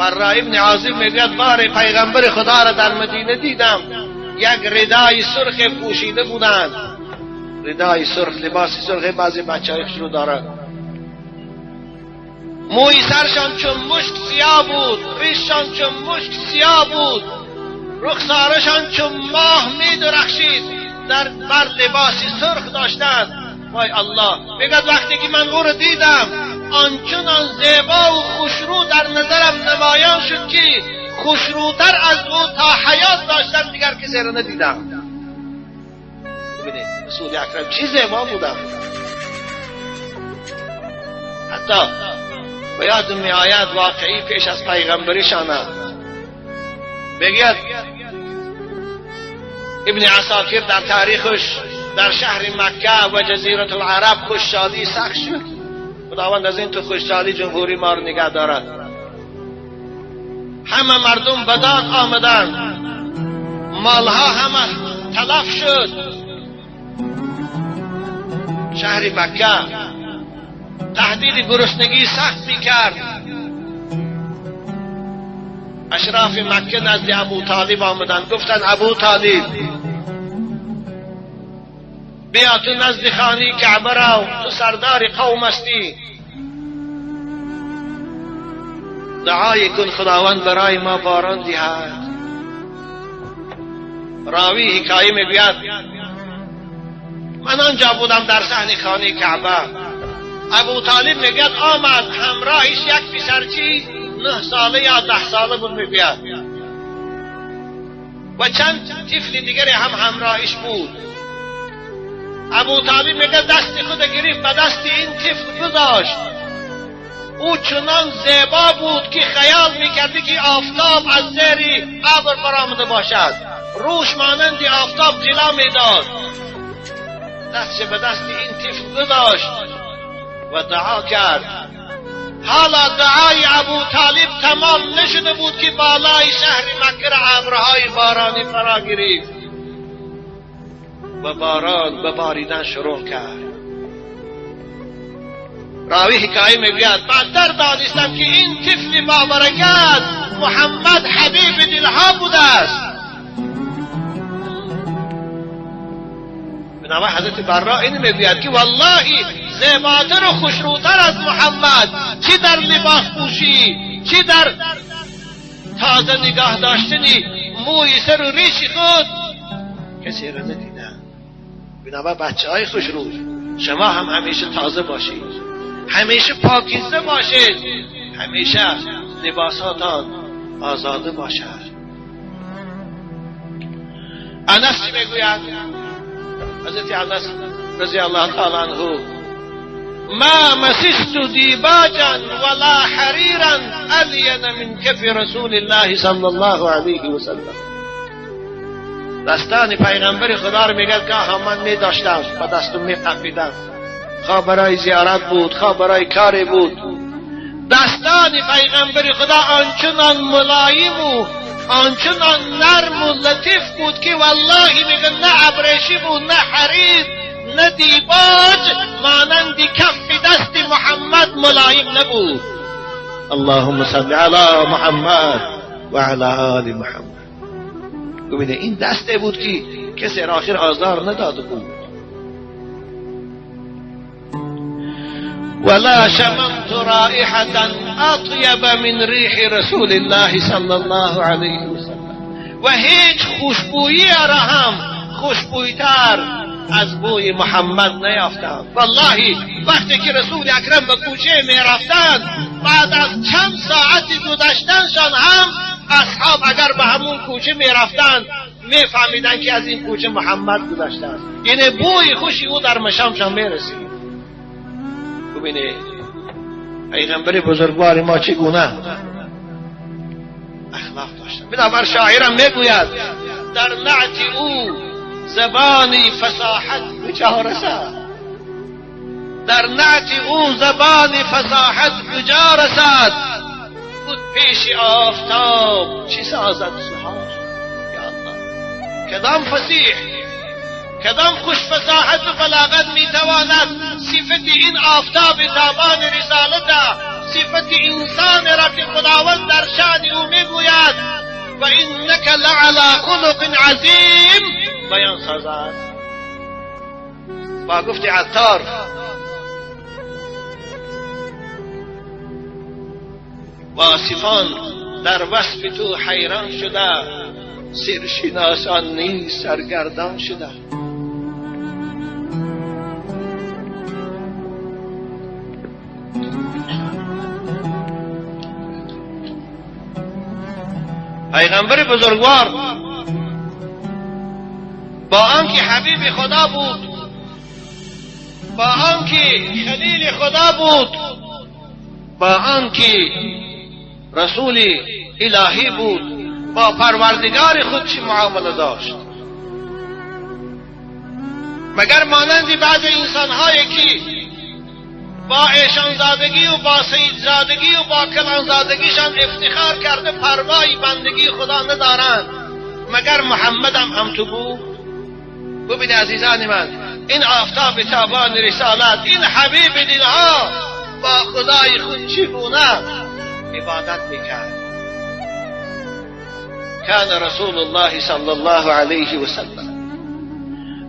برا ابن عازب میگوید بار پیغمبر خدا را در مدینه دیدم، یک ردای سرخ پوشیده بودند، ردای سرخ، لباس سرخ، بعضی بچه‌های رو دارند، موی سرشان چون مشک سیاه بود، ریششان چون مشک سیاه بود، رخسارشان چون ماه می درخشید، بر لباسی سرخ داشتند. وای الله، میگد وقتی که من او رو دیدم آنچنان زیبا و خوشرو در نظرم نمایان شد که خوشروتر از او تا حیات داشتم دیگر کسی را ندیدم. ببینید رسول اکرم چی زیبا بودم. حتی به یادم می آید واقعی پیش از پیغمبریشان بگید ابن عساکر در تاریخش در شهر مکه و جزیره العرب خوششادی سخت شد. خداوند از این تو خوششادی جمهوری ما رو نگه دارد. همه مردم به داد آمدند، مالها همه تلف شد. شهر مکه تهدید گرسنگی سخت میکرد. اشراف مکه نزد ابو طالب آمدند، گفتند ابو طالب بیا تو نزد خانه کعبه رو، تو سردار قوم هستی، دعای کن خداوند برای ما باران دهد. راوی حکایه میگوید من آنجا بودم در صحن خانه کعبه. ابو طالب میگوید آمد همراهش یک پسرچی 9 ساله یا 10 ساله بود میگوید و چند طفل دیگری هم همراهش بود. ابو طالب میگه دست خود گرفت به دست این طفل گذاشت. او چنان زیبا بود که خیال میکردی که آفتاب از زیر ابر برآمده باشد، روش مانند آفتاب جلوه میداد. دستش به دست این طفل گذاشت و دعا کرد. حالا دعای ابو طالب تمام نشده بود که بالای شهر مکه ابرهای بارانی فرا گرفت و باران به باریدن شروع کرد. راوی حکایه میگوید بعدتر دانستم که این طفل بابرکت محمد حبیب دلها بوده است. بنابراین حضرت برا این میگوید که والله زیباتر و خوشروتر از محمد، چی در لباس پوشی، چی در تازه نگاه داشتنی موی سر و ریش خود، کسی را ندیدن. بنابراین بچه های خوشرو، شما هم همیشه تازه باشید، همیشه پاکیزه باشید، همیشه لباساتان آزاده باشد. انس میگوید، حضرت انس رضی الله تعالی عنه، ما مسست دیباجا ولا حریرا الین من کف رسول الله صلی الله علیه و سلم. دستان پیغمبر خدا رو میگه که من می داشتم و دستم می قفیدم، خواه برای زیارت بود، خواه برای کاری بود. دستان پیغمبر خدا آنچنان ملایم و آنچنان نرم و لطیف بود که والله میگه نه ابریشمی بود، نه حریر، نه دیباج، مانند کف دست محمد ملایم نبود. اللهم صل علی محمد و علی آل محمد. ببینه این دسته بود که کسی را آخر آزار نداده بود. ولا شممت رائحة اطیب من ریح رسول الله صلی الله علیه و سلم، و هیچ خوشبویی را هم خوشبویتر از بوی محمد نیافتم. والله وقتی که رسول اکرم به کوچه می رفتند، بعد از چند ساعتی گذشتنشان هم اصحاب اگر به همون کوچه می رفتند می فهمیدن که از این کوچه محمد گذشته است. یعنی بوی خوشی او در مشامشان می رسید. ببینید پیغمبر بزرگوار ما چگونه اخلاق داشتن. بنابر شاعرم میگوید در نعت او زبانی فصاحت کجا رسد، در نعت او زبانی فصاحت کجا رسد، بود پیش آفتاب چی سازد سحار. یا الله، کدام فصیح، کدام خوش فصاحت و بلاغت میتواند صفت این آفتاب تابان رسالت، صفت انسان را که خداوند در شأن عظیم بیان سازد. با گفت عطار واصفان در وصف تو حیران شده، سرشناسان نیز سرگردان شده. پیغمبر بزرگوار با آنکه حبیب خدا بود، با آنکه خلیل خدا بود، با آنکه رسول الهی بود، با پروردگار خود چه معامله داشت؟ مگر مانند بعض انسان‌هایی که با ایشان زادگی و با سید زادگی و با کلان زادگیشان افتخار کرده پروای بندگی خدا ندارند، مگر محمد هم تو بود؟ ببین عزیزان من، این آفتاب تابان رسالت، این حبیب دلها با خدای خود چگونه عبادت میکرد؟ كان رسول الله صلى الله عليه وسلم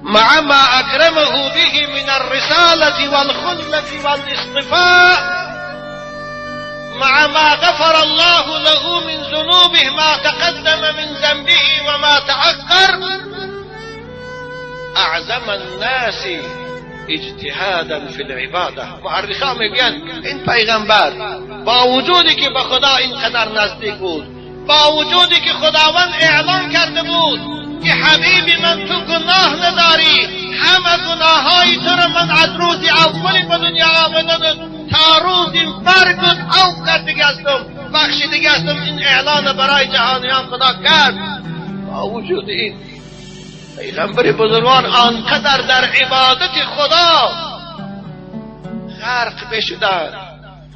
مع ما أكرمه به من الرسالة والخلة والاصطفاء، مع ما غفر الله له من ذنوبه ما تقدم من ذنبه وما تأخر، أعظم الناس اجتهادا في العبادة. معرخان میگن این پیغمبر با وجودی که به خدا اینقدر نزدیک بود، با وجودی که خداوند اعلان کرده بود که حبیبی من تو گناه نداری، همه گناههای تو را من از روز اول به دنیا آمدن تا روز مرگ عفو کرده هستم، بخشیده هستم، این اعلان برای جهانیان خدا کرد. با وجود این پیغمبر بزرگوار آنقدر در عبادت خدا غرق بشدند،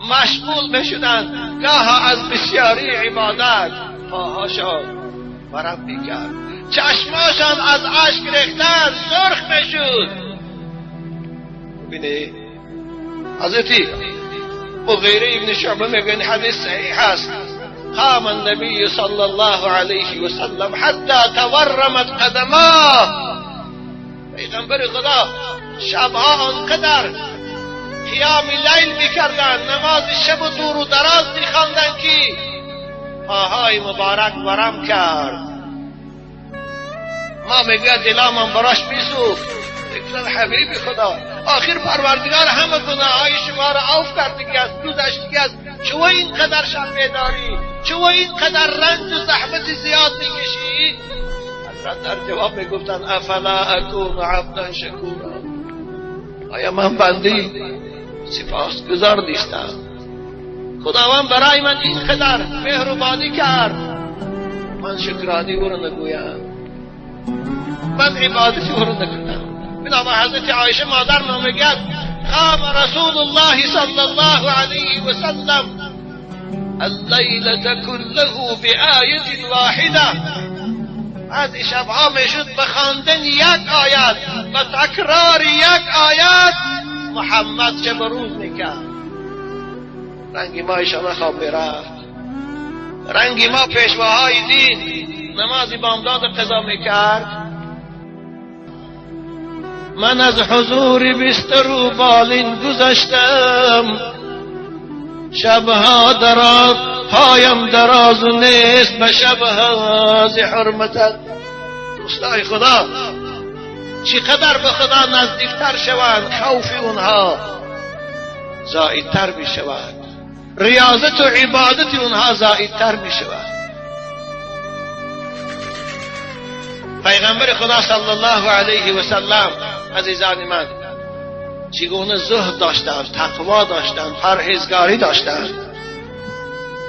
مشغول بشدند، گاه از بسیاری عبادت پاهاشان ورم میکرد، چشماشان از اشک ریختن سرخ بشد. ببینید حضرت مغیره ابن شعبه میگن حدیث صحیح است، قام النبي صلى الله عليه وسلم حتى تورمت قدماه. پیغمبر خدا شبها آنقدر قیام لیل میکردن، نماز شب و دور و دراز میخواندن که پاهای مبارک ورم کرد. ما میگه دلامون براش میسوخت، اکرار حبیب خدا آخر پروردگار همه گناههای شما را عفو کرده است، گذشته است، چو اینقدر شرمه داری، چو اینقدر رنج و زحمت زیاد میکشی؟ حضرت در جواب میگفتن افلا اکون عبدا شکورا، آیا من بنده سپاسگزار نیستم؟ خداوند برای من اینقدر مهربانی کرد، من شکرانی او را نگویم، من عبادتی او را نکنم. بنابر حضرت عایشه مادر ما میگد قام رسول الله صلی الله علیه و سلم الليلة كله بآیت واحده. از شبها میشد بخواندن یک آیت، و تکرار یک آیت محمد شب روز میکرد. رنگی ما ایشان خواب میرفت، رنگی ما پیشواهای دین نماز بامداد قضا میکرد. من از حضور بستر و بالین گذشتم، شبها دراز پایم دراز و نیست به شبها ز حرمتت. دوستای خدا چقدر به خدا نزدیکتر شوند، خوف اونها زائدتر می شود، ریاضت و عبادت اونها زائدتر می شود. پیغمبر خدا صلی الله علیه و سلم عزیزان من چگونه زهد داشتند، تقوا داشتند، پرهیزگاری داشتند.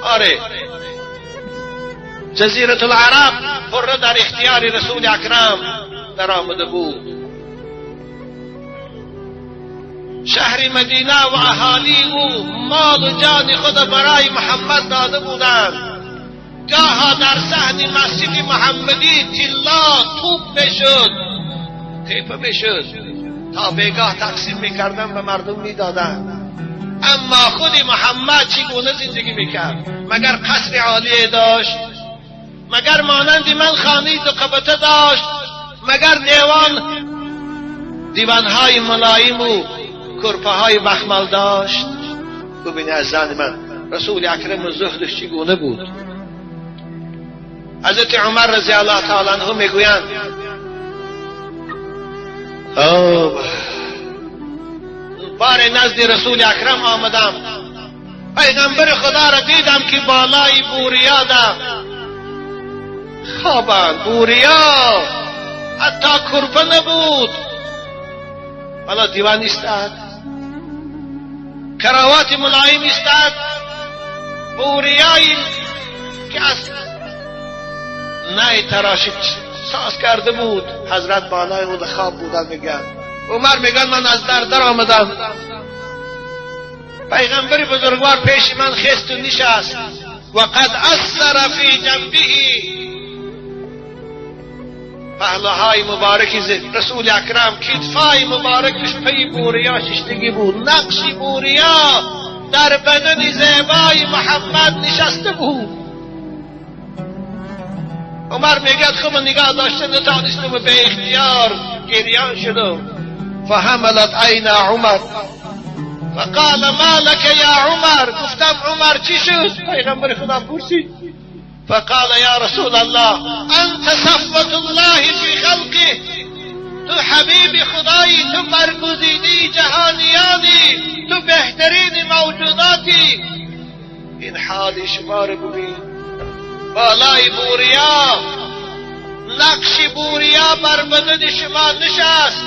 آره جزیره العرب قره در اختیار رسول اکرم در آمده بود. شهر مدینه و اهالی او مال و جان خود برای محمد داده بودند. گاها در صحن مسجد محمدی طلا توپ میشد، تیپه میشد، تا بیگاه تقسیم میکردن به مردم میدادن. اما خود محمد چگونه زندگی میکرد؟ مگر قصر عالی داشت؟ مگر مانند من خانه دو قبطه داشت؟ مگر دیوانهای ملایم و کرپاهای مخمل داشت؟ ببینی عزیزان من رسول اکرم زهدش چگونه بود. حضرت عمر رضی الله تعالی عنه میگویند بار نزد رسول اکرم آمدم، پیغمبر خدا را دیدم که بالای بوریا ده خوابند، بوریا حتی کرپه نبود، حالا دیوان ایستاد، کراوات ملایم ایستاد، بوریایی که از نای تراشی ساز کرده بود. حضرت بالای او خواب بودن. میگن عمر میگن من از در آمدم، پیغمبر بزرگوار پیش من خست و نشست و قد اثر فی جنبه، پهلوهای مبارکی رسول اکرم کتفای مبارکش پی بوریا ششتگی بود، نقشی بوریا در بدن زیبای محمد نشسته بود. عمر میگد خب من نگاه داشته نتانستم و به اختیار گریان شدم. فحملت عین عمر فقال ما لك یا عمر، گفتم عمر چی شد؟ پیغمبر خدا پرسید. فقال یا رسول الله انت صفوة الله فی خلقه، تو حبیب خدایی، تو برگزیده جهانیانی، تو بهترین موجوداتی. این حال شما رو ببین، بالای بوریا، نقش بوریا بر بدن شما نشست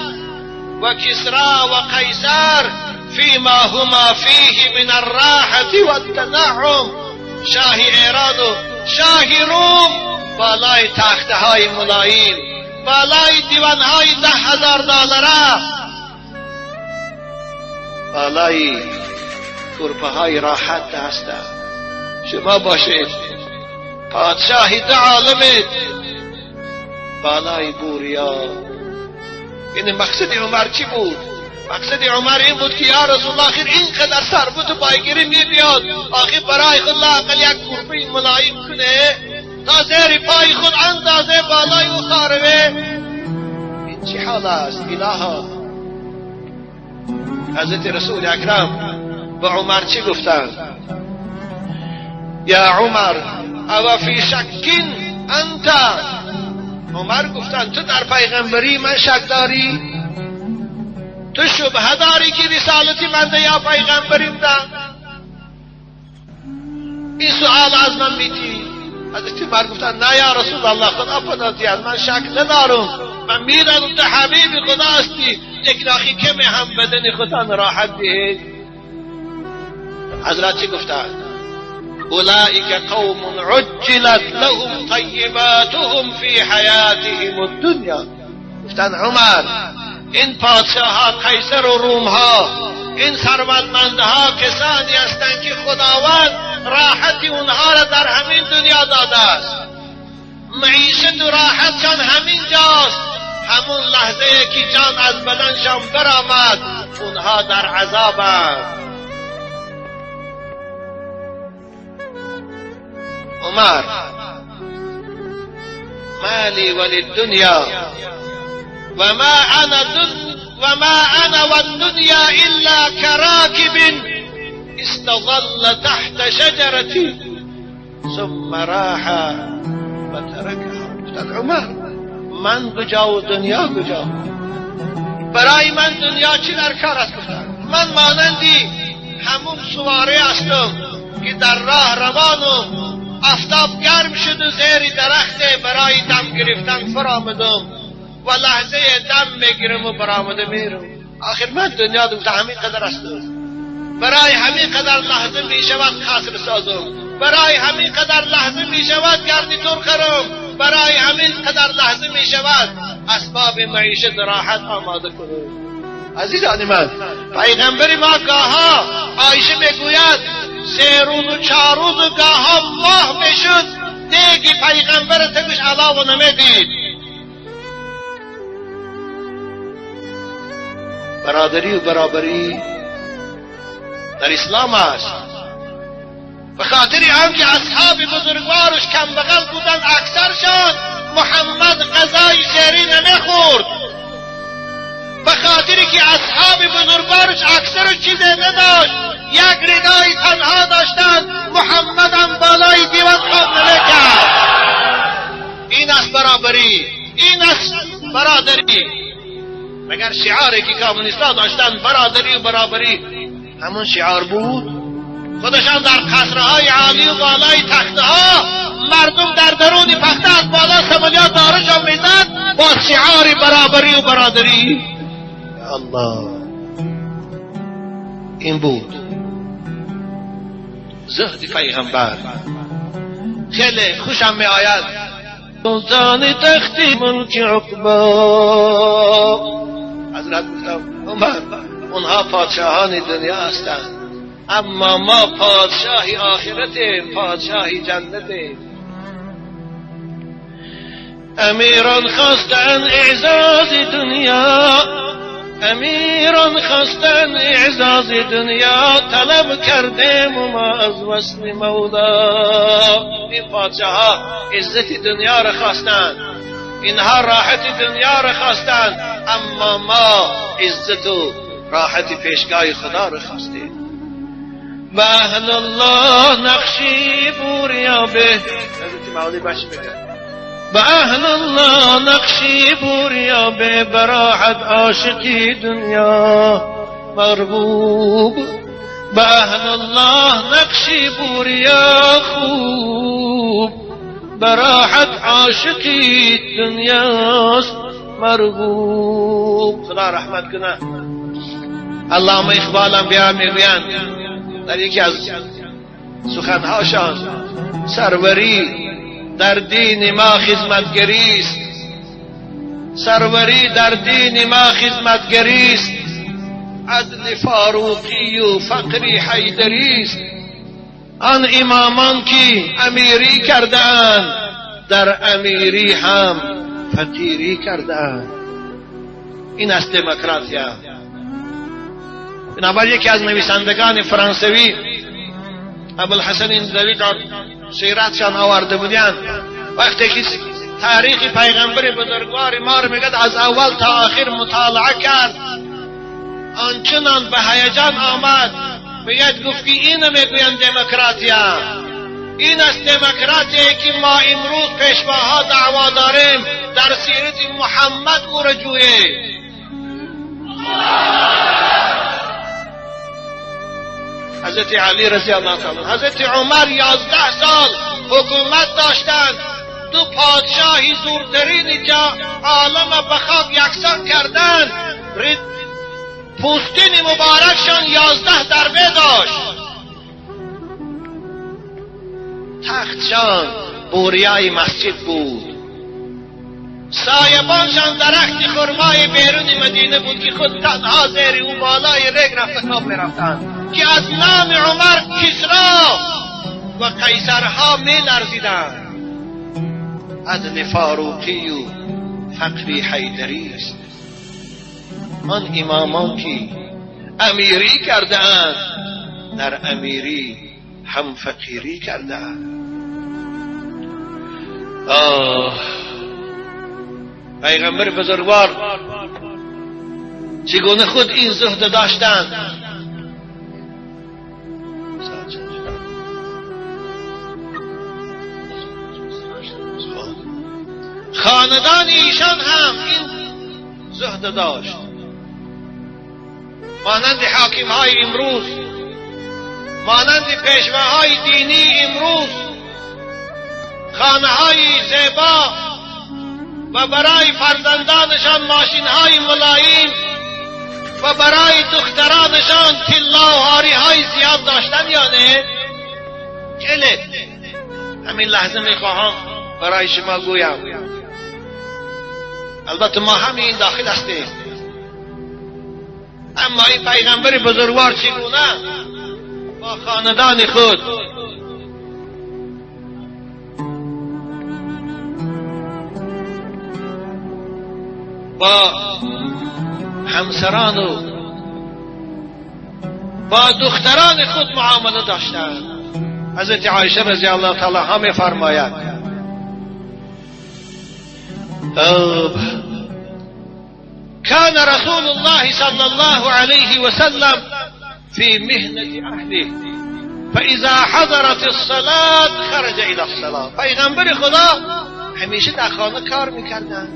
و کسرا و قیصر فیما هما فیه من الراحة والتنعم، شاه ایران و شاه روم بالای تخته های ملایم، بالای دیوان های $10,000، بالای کرپه های راحت هستند. شما باشید پادشاهی دو عالمید بالای بوریا. این مقصد عمر چی بود؟ مقصد عمر این بود که یا رسول الله آخر اینقدر سربت و پایگیری میبیاد، آخر برای خود لااقل یک کرپه ملایم کنه تا زیر پای خود اندازه بالای او خاروه. این چی حال است الها؟ حضرت رسول اکرم به عمر چی گفتند؟ یا عمر او فی شکین انت، عمر گفتند تو در پیغمبری من شک داری؟ تو شبهه داری که رسالتی من ده یا پیغمبریم ده؟ این سؤال از من میتی؟ حضرت عمر گفتند نه یا رسول الله خدا پناهتی از من شک ندارم، من میدانم تو حبیب خدا هستی، لیکن آخی کمی هم بدن خدا راحت دهید. حضرت چی گفتند؟ اولئک قوم عجلت لهم طیباتهم فی حیاتهم الدنیا. گفتند عمر این پادشاه ها قیصر و روم ها، این ثروتمندها کسانی هستند که خداوند راحتی اونها را در همین دنیا داده است، معیشت و راحتشان همین جاست، همون لحظه که جان از بدنشان برآمد اونها در عذابند. عمر مالی وللدنیا وما انا والدنيا الا كراكب استظل تحت شجرتي ثم راح وتركها. گفتند عمر من کجا و دنیا کجا؟ برای من دنیا چی در کار است؟ گفتند من مانندی همون سواره هستم که در راه روانم، آفتاب گرم شد و زیر درخت برای دم گرفتن فرآمدم و لحظه دم میگیرم و برآمده میرم. آخر من دنیا دوتا همین قدر است، برای همین قدر لحظه میشود قصر سازم، برای همین قدر لحظه میشود گردیتور خرم، برای همین قدر لحظه میشود اسباب معیشت راحت آماده کنم. عزیزان من پیغمبر ما گاها عایشه میگوید 3 روز و 4 روز گاها ماه میشد دیگی پیغمبر تگوش علاوه نمیدید. برادری و برابری در اسلام است. به خاطری هم که اصحاب بزرگوارش کم بغل بودن، اکثرشان محمد غذای شیرین نمیخورد. به خاطری که اصحاب بزرگوارش اکثرش چیزی نداشت، یک ردای تنها داشتن، محمد هم بالای دیوان خواب نمیکرد. این است برابری، این است برادری. مگر شعاری که کمونیست‌ها داشتن برادری و برابری همون شعار بود؟ خودشان در قصرهای عالی و بالای تختها، مردم در درون پخته از بالا سمالیات دارشان میزد با شعار برابری و برادری. الله، این بود زهد پیغمبر. خیلی خوشم می آید سلطان تختی ملک عقبا. حضرت گفتم عمر، اونها پادشاهان دنیا هستند، اما ما پادشاهی آخرتیم، پادشاهی جنتیم. امیران خواستن اعزاز دنیا، امیران خواستن اعزاز دنیا، طلب کردیم و ما از وصل مولا. این پادشاه ها عزت دنیا را خواستن، اینها راحت دنیا را خواستن، اما ما عزت و راحت پیشگاه خدا را خواستیم. و اهل الله نقشی بوریا به حضرت مولی بش میگه، به اهل الله نقشی بوریا به، براحت عاشقی دنیا مرغوب. به اهل الله نقشی بوریا خوب، براحت عاشقی دنیاست مرغوب. خدا رحمت کنه. علامه اقبال انبیا میگویند در یکی از سخنهاشان، سروری در دین ما خدمتگریست، سروری در دین ما خدمتگریست، عدل فاروقی و فقری حیدریست. آن امامان که امیری کردند، در امیری هم فقیری کردند. این است دموکراتیا. بنابراین یکی از نویسندگان فرانسوی، ابوالحسن اندلوی، در سیرتشان آورده بودند، وقتی که تاریخ پیغمبر بزرگوار ما رو میگد از اول تا آخر مطالعه کرد، آنچنان به هیجان آمد، میگد گفت که اینو میگویند دموکراتیا. این است دموکراتیایی که ما امروز پیشواها دعوا داریم در سیرت محمد او را جویه. حضرت علی رضی الله تعالی، حضرت عمر 11 سال حکومت داشتند، دو پادشاهی زورترین جا عالم به خاک یکسان کردند. پوستین مبارکشان 11 دربه داشت، تختشان بوریای مسجد بود، سایبانشان درخت خرمای بیرون مدینه بود که خود تنها زیر او بالای رگ رفت خواب میرفتند که از نام عمر کسرا و قیصرها می لرزیدند. عدل فاروقی و فقری حیدری است. آن امامان که امیری کرده اند، در امیری هم فقیری کرده اند. پیغمبر بزرگوار چگونه خود این زهد داشتند. خاندان ایشان هم این زهد داشت، مانند حاکمهای امروز، مانند پیشواهای دینی امروز. خانه‌های زیبا و برای فرزندانشان ماشین‌های ملایم و برای دخترانشان طلا و هاری‌های زیاد داشتن یا نه؟ خیلی همین لحظه میخواهم برای شما گویم، البته ما همین داخل هستیم، اما این پیغمبر بزرگوار چگونه با خاندان خود با همسران و با دختران خود معامله داشتند. حضرت عایشه رضی الله تعالی عنها می‌فرماید كان رسول الله صلى الله عليه وسلم في مهنة أهله فإذا حضرت الصلاة خرج إلى الصلاة. پیغمبر خدا همیشه در خانه کار میکردن،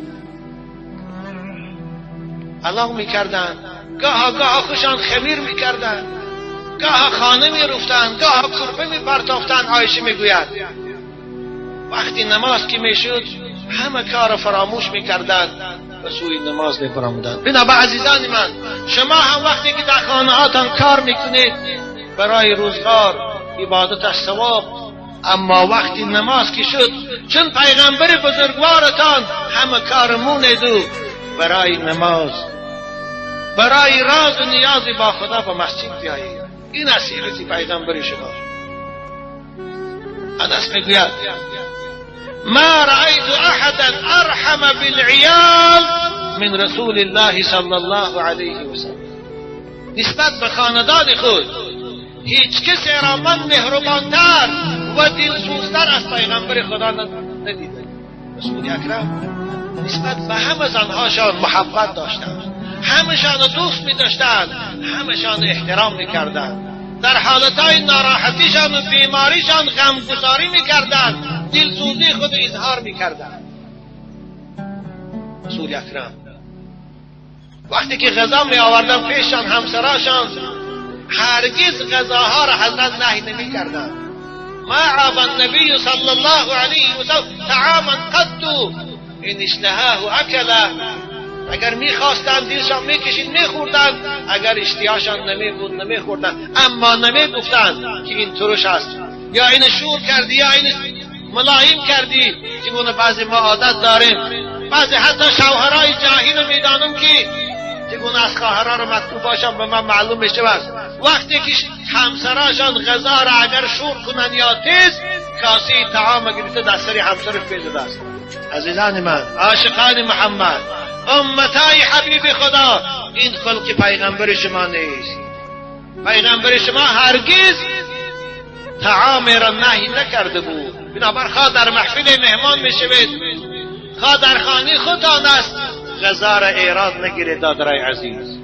علاق میکردن، گاه خوشان خمیر میکردن، گاه خانه میرفتن، گاه کربه میپرتافتن. عایشه میگوید وقتی نماز که میشد همه کار فراموش میکردن و سوی نماز میفرمودند. بنابر عزیزان من، شما هم وقتی که در خانه هاتان کار میکنید برای روزگار عبادت از ثواب، اما وقتی نماز که شد چون پیغمبر بزرگوارتان همه کار موندو برای نماز، برای راز و نیاز با خدا به مسجد بیایید. این از سیرت پیغمبر شما. انس میگوید ما رأيت احدا ارحم بالعيال من رسول الله صلی الله علیه وسلم. نسبت به خاندان خود هیچ کسی را من مهربانتر و دلسوزتر از پیغمبر خدا ندیدم. رسول اکرم نسبت به همه زنهاشان محبت داشتند، همشان دوست می داشتند، همشان احترام می کردند، در حالتهای ناراحتیشان و بیماریشان غمگساری می کردند، دلسوزی خود اظهار می کردند. رسول اکرم وقتی که غذا می آوردن پیششان همسراشان هرگز غذاها را حضرت نهی نمی کردند. ما عاب النبی صلی الله علیه وسلم طعاما قط ان اشتهاه اکله. اگر میخواستند دلشان میکشید میخوردند، اگر اشتیاشان نمیبود نمیخوردند، اما نمیگفتند که این ترش است یا این شور کردی یا این ملایم کردی. چگونه بعضی ما عادت داریم، بعضی حتی شوهرای جاهل میدانم که چگونه از خواهرها رو مطلوباشان به من معلوم میشه. وقتی که همسراشان غذا را اگر شور کنن یا تیز، کاسه طعام گرفته در سر همسرش پیزده است. عزیزان من، عاشقان محمد، امتای حبیب خدا، این خلق پیغمبر شما نیست. پیغمبر شما هرگز طعام را نهی نکرده بود. بنابر خواه در محفل مهمان میشوید، خواه در خانه خودتان است، غذا را ایراد نگیرید. دادرای عزیز،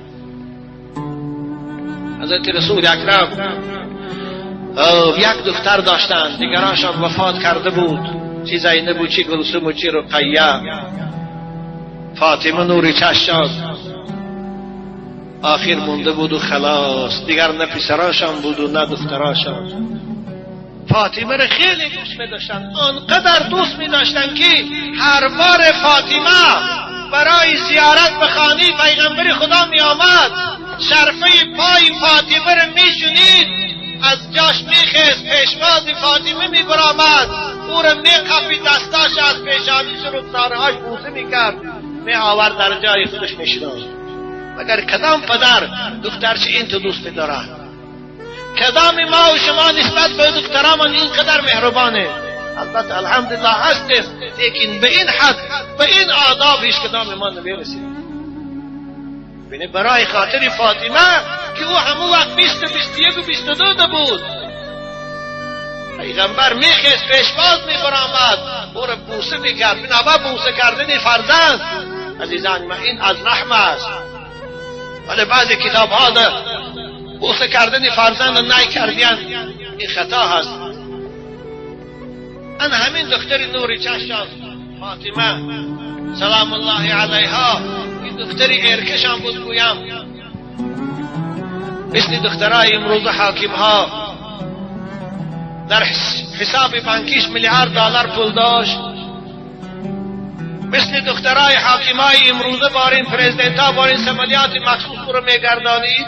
حضرت رسول اکرم یک دختر داشتند، دیگرانشان وفات کرده بود، چی زینب و چی گلسوم و چی رقیه. فاطمه نوری چشم آخر مونده بود و خلاص، دیگر نه پسراشان بود و نه دختراشان. فاطمه را خیلی دوست می داشتن، آنقدر دوست می داشتن که هر بار فاطمه برای زیارت به خانه پیغمبر خدا می آمد، شرفه پای فاطمه را می شنید، از جاش می خیست، پیشواز فاطمه می برآمد، او را می قپید، دستاش از پیشانیش رو سارهاش بوسه می کرد، می آورد در جای خودش می شناست. مگر کدام پدر دخترش این تو دوست دارد؟ کدام ما و شما نسبت به دخترمان اینقدر مهربانه؟ البته الحمدلله هستیم، لیکن به این حد، به این آداب هیچ کدام ما نمیرسید. بینه برای خاطر فاطمه که او همون وقت 20 و 21 و 22 بود، پیغمبر میخست، پیشواز میبرآمد، او را بوسه میکرد. بنابر بوسه کردن فرزند، عزیزان من، این از رحم است. ولی بعضی کتاب ها بوسه کردن فرزند نهی کردن، این خطا هست. ان همین دختر نور چشم فاطمه سلام الله علیها، این دختری ارکشان بود گویم، مثل دخترای امروز حاکم ها در حساب بانکیش $1,000,000 پول داشت، مثل دخترای حاکمای امروزه بارین پرزیدنتا بارین سمالیات مخصوص رو میگردانید.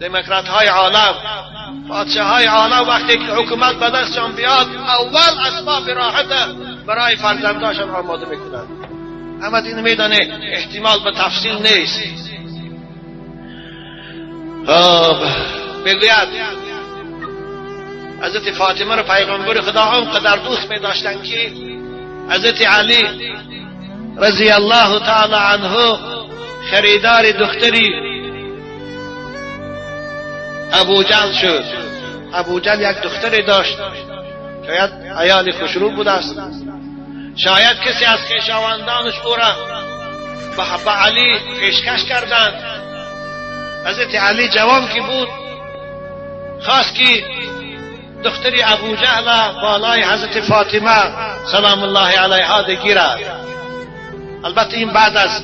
دموکرات های عالم، پادشاه های عالم وقتی که حکومت به دستشان بیاد، اول اسباب راحت برای فرزنداشان آماده میکنند. اما این میدانه احتمال به تفصیل نیست. بگوید حضرت فاطمه رو پیغمبر خدا آنقدر دوست می داشتن که حضرت علی رضی الله تعالی عنه خریدار دختری ابو جهل شد. ابوجهل یک دختری داشت، شاید عیال خوشرو بوده است، شاید کسی از خویشاوندانش او را به علی پیشکش کردند. حضرت علی جوان که بود خواست که دختری ابوجهل بالای حضرت فاطمه سلام الله علیها بگیرد. البته این بعد از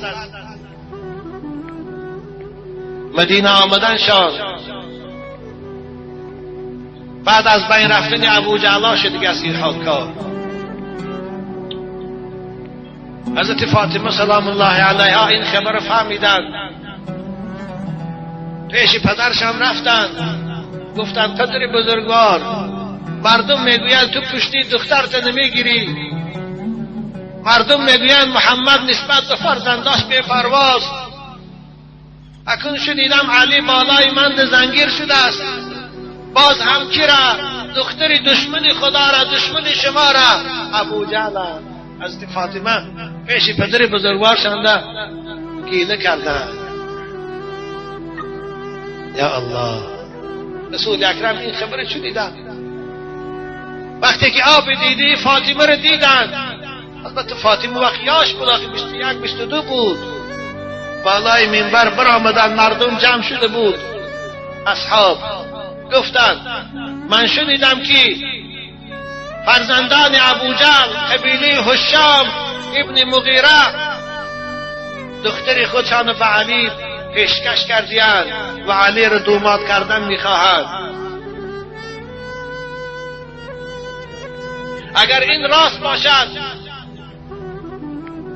مدینه آمدنشان، بعد از بین رفتن ابوجهل شد دیگه از این کار. حضرت فاطمه سلام الله علیها این خبر فهمیدند، پیش پدرشان رفتند، گفتند پدر بزرگوار، مردم میگویند تو پشتی دخترت نمیگیری، مردم میگویند محمد نسبت به فرزنداش بی پرواز، اکنون شنیدم علی بالای مند زنگیر شده است، باز هم کی را؟ دختری دشمن خدا را، دشمن شما را، ابوجهل. حضرت فاطمه پیش پدر بزرگوار شانده گیله کردند. یا الله، رسول اکرم این خبر چو دیدن؟ وقتی که آب دیدی فاطمه را دیدند، البته فاطمه وقیاش بود، 21 22 بود، بالای منبر برآمدند، مردم جمع شده بود، اصحاب گفتند من شنیدم که فرزندان ابوجهل قبیله هشام ابن مغیره دختری خودشان به علی پیشکش کردیان و علی را دوماد کردن میخواهند. اگر این راست باشد،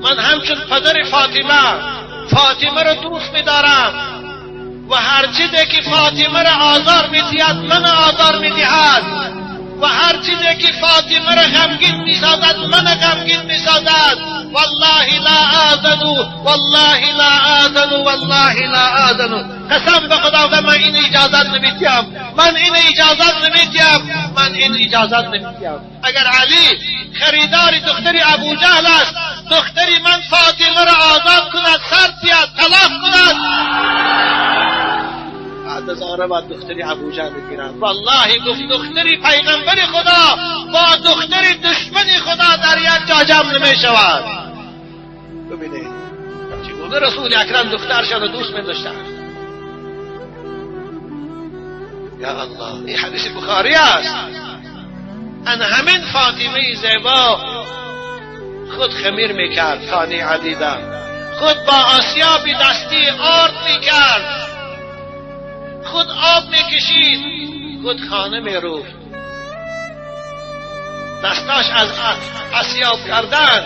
من همچون پدر فاطمه را دوست می‌دارم و هر چیزی که فاطمه را آزار می‌دهد من آزار می‌دهد و هر چیزی که فاطمه را غمگین می‌سازد من غمگین می‌سازد. والله لا آذنو، والله لا آذنو، والله لا آذنو. قسم به خدا من این اجازت نمی‌دهم، من این اجازت نمی‌دهم. اگر علی خریدار دختری ابوجهل است، دختری من فاطمه را آزاد کند، سر بیاد طلاق کند، بعد از آن را دختری ابوجهل بگیرند. والله گفت دختری پیغمبر خدا با دختری دشمن خدا در یک جا جمع نمی‌شود. ببینید چگونه رسول اکرم دخترشان دوست می‌داشتند. یا الله، این حدیث بخاری است. ان همین فاطمه زیبا خود خمیر میکرد خانه علی دا، خود با آسیاب دستی آرد میکرد، خود آب میکشید، خود خانه میروفت، دستاش از آسیاب کردن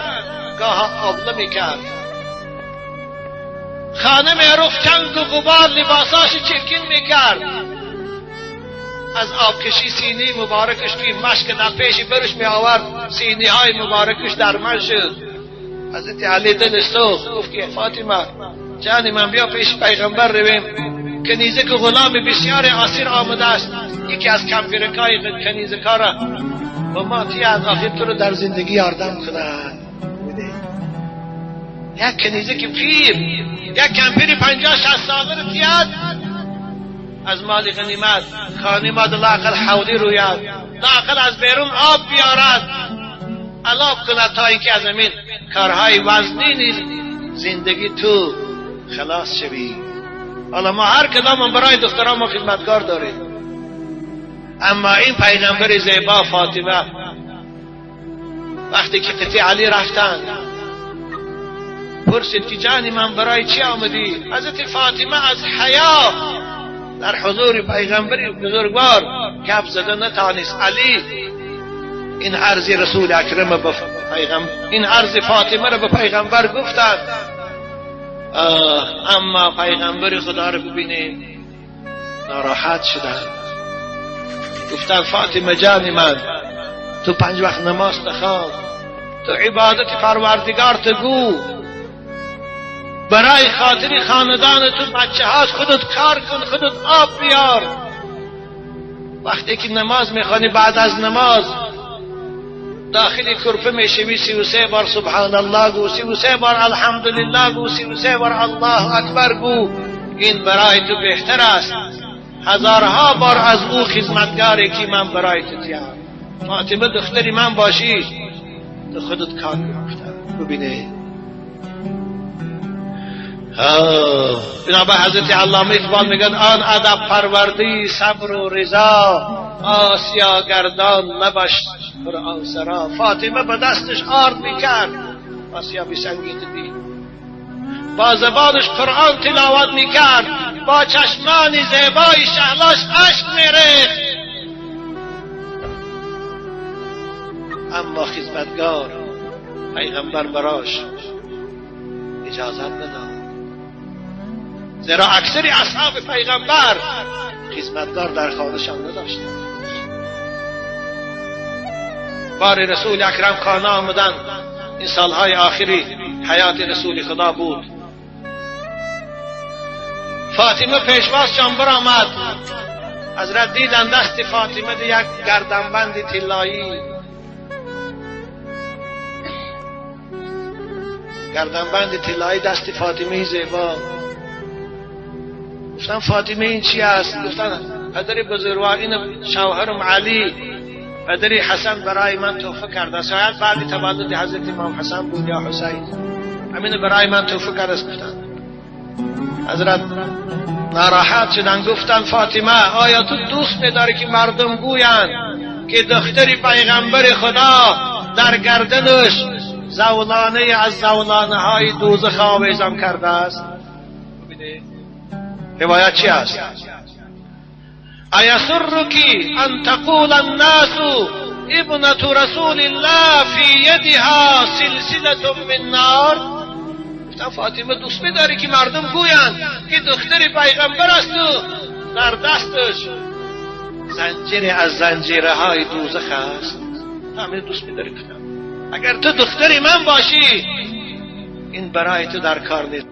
گاه آبله میکرد، خانه میروفت، چنگ و غبار لباساش چرکین میکرد، از آبکشی سینی مبارکش که مشک در پیش برش می آورد، سینی های مبارکش در من شد. حضرت علی دلش سوخت، گفت که فاطمه جان من بیا پیش پیغمبر رویم، کنیزک غلام بسیار اسیر آمده است، یکی از کمپیرکای کنیزکا را و ما تیاد آخر تو رو در زندگی یاردم کند. یک کنیزک پیر، یک کمپیر 50-60 ساله رو تیاد از مال غنیمت خانه ما لااقل حولی روید، لااقل از بیرون آب بیارد، علاب کند تا اینکه از همین کارهای وزنی زندگی تو خلاص شوی. حالا ما هر کدام برای دختران ما خدمتگار داریم، اما این پیغمبر زیبا فاطمه وقتی که قطع علی رفتند پرسید که جانی من برای چی آمدی؟ حضرت فاطمه از حیا در حضور پیغمبر بزرگوار گپ زده نتانست. علی این عرض رسول اکرم به پیغمبر، این عرض فاطمه را به پیغمبر گفتند، اما پیغمبر خدا را ببینید ناراحت شدند، گفتند فاطمه جان من، تو 5 وقت نماز تخوان، تو عبادت پروردگار تگو، برای خاطر خاندان تو بچه هاش خودت کار کن، خودت آب بیار. وقتی که نماز میخوانی بعد از نماز داخل کرفه میشوی 33 بار سبحان الله گو، 33 بار الحمدلله گو، 33 بار الله اکبر گو، این برای تو بهتر است. هزارها بار از او خدمتگاری که من برای تو تیار. فاطمه دختری من باشی تو خودت کار گرفتم. ببینه جناب حضرت علامه اقبال میگن آن ادب پروردی صبر و رضا، آسیا گردان مباش قرآن سرا. فاطمه به دستش آرد میکرد، آسیا بسنگیت دی، با زبانش قرآن تلاوت میکرد، با چشمان زیبای شهلاش اشک میریخت. اما خدمتگار پیغمبر براش اجازت نداد، زیرا اکثر اصحاب پیغمبر خدمتگار در خانه‌شان نداشتند. بار رسول اکرم خانه آمدن، این سالهای آخری حیات رسول خدا بود. فاطمه پیشوازشان برآمد، حضرت دیدن دست فاطمه ده یک گردنبند طلایی، گردنبند طلایی دست فاطمه زیبا. گفتن فاطمه این چی است؟ گفتن پدر بزرگوار این شوهرم علی پدر حسن برای من تحفه کرده، شاید بعد تولد حضرت امام حسن بود یا حسین، همین برای من تحفه کرده است. گفتن حضرت ناراحت شدن، گفتن فاطمه آیا تو دوست نداری که مردم گویند که دختری پیغمبر خدا در گردنش زولانه از زولانه های دوزخ آویزان کرده است؟ روایت چی است؟ ایسرکی ان تقول الناس ابنة رسول الله فی یدها سلسلة من نار. گفتم فاطمه دوست بداری که مردم گویند که دختر پیغمبر است و در دستش زنجیر از زنجیره های دوزخ است. همین دوست بداری. گفتم اگر تو دختری من باشی این برای تو در کار نیست.